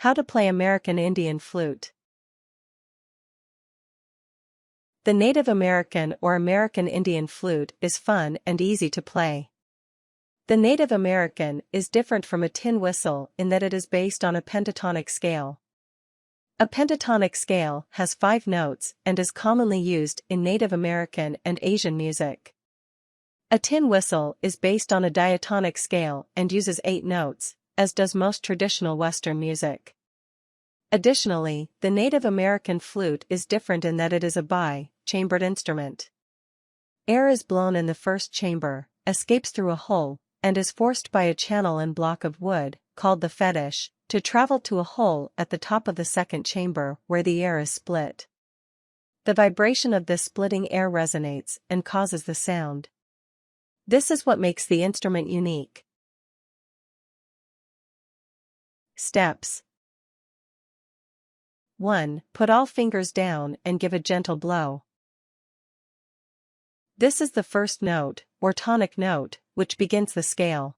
How to play American Indian flute. The Native American or American Indian flute is fun and easy to play. The Native American is different from a tin whistle in that it is based on a pentatonic scale. A pentatonic scale has 5 notes and is commonly used in Native American and Asian music. A tin whistle is based on a diatonic scale and uses 8 notes, as does most traditional Western music. Additionally, the Native American flute is different in that it is a bi-chambered instrument. Air is blown in the first chamber, escapes through a hole, and is forced by a channel and block of wood, called the fetish, to travel to a hole at the top of the second chamber where the air is split. The vibration of this splitting air resonates and causes the sound. This is what makes the instrument unique. Steps. 1. Put all fingers down and give a gentle blow. This is the first note, or tonic note, which begins the scale.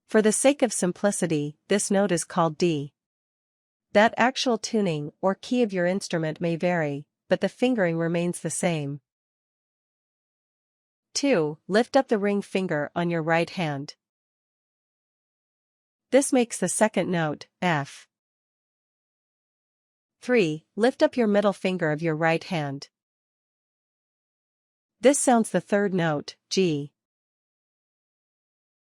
For the sake of simplicity, this note is called D. That actual tuning or key of your instrument may vary, but the fingering remains the same. 2. Lift up the ring finger on your right hand. This makes the second note, F. 3. Lift up your middle finger of your right hand. This sounds the third note, G.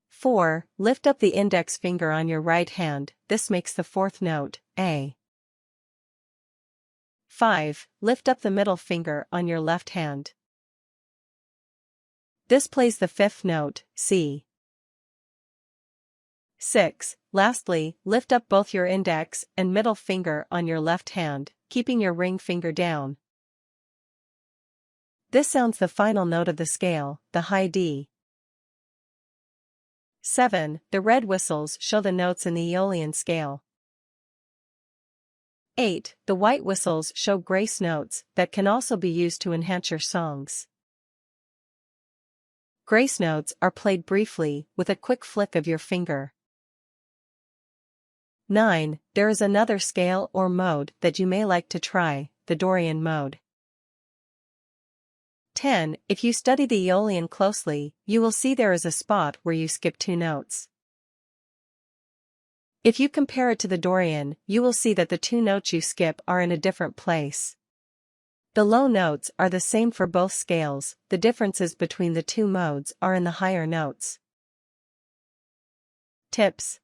4. Lift up the index finger on your right hand, this makes the fourth note, A. 5. Lift up the middle finger on your left hand. This plays the fifth note, C. 6. Lastly, lift up both your index and middle finger on your left hand, keeping your ring finger down. This sounds the final note of the scale, the high D. 7. The red whistles show the notes in the Aeolian scale. 8. The white whistles show grace notes that can also be used to enhance your songs. Grace notes are played briefly with a quick flick of your finger. 9. There is another scale or mode that you may like to try, the Dorian mode. 10. If you study the Aeolian closely, you will see there is a spot where you skip 2 notes. If you compare it to the Dorian, you will see that the 2 notes you skip are in a different place. The low notes are the same for both scales, the differences between the 2 modes are in the higher notes. Tips.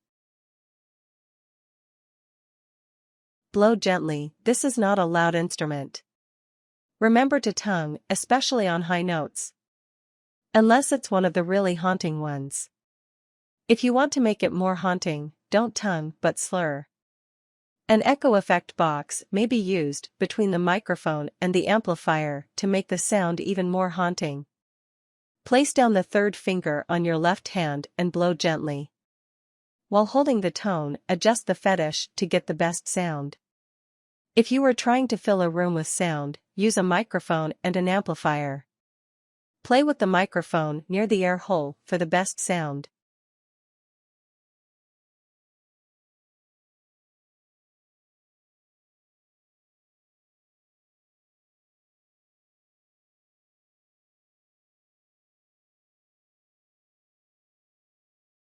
Blow gently, this is not a loud instrument. Remember to tongue, especially on high notes. Unless it's one of the really haunting ones. If you want to make it more haunting, don't tongue but slur. An echo effect box may be used between the microphone and the amplifier to make the sound even more haunting. Place down the third finger on your left hand and blow gently. While holding the tone, adjust the fetish to get the best sound. If you are trying to fill a room with sound, use a microphone and an amplifier. Play with the microphone near the air hole for the best sound.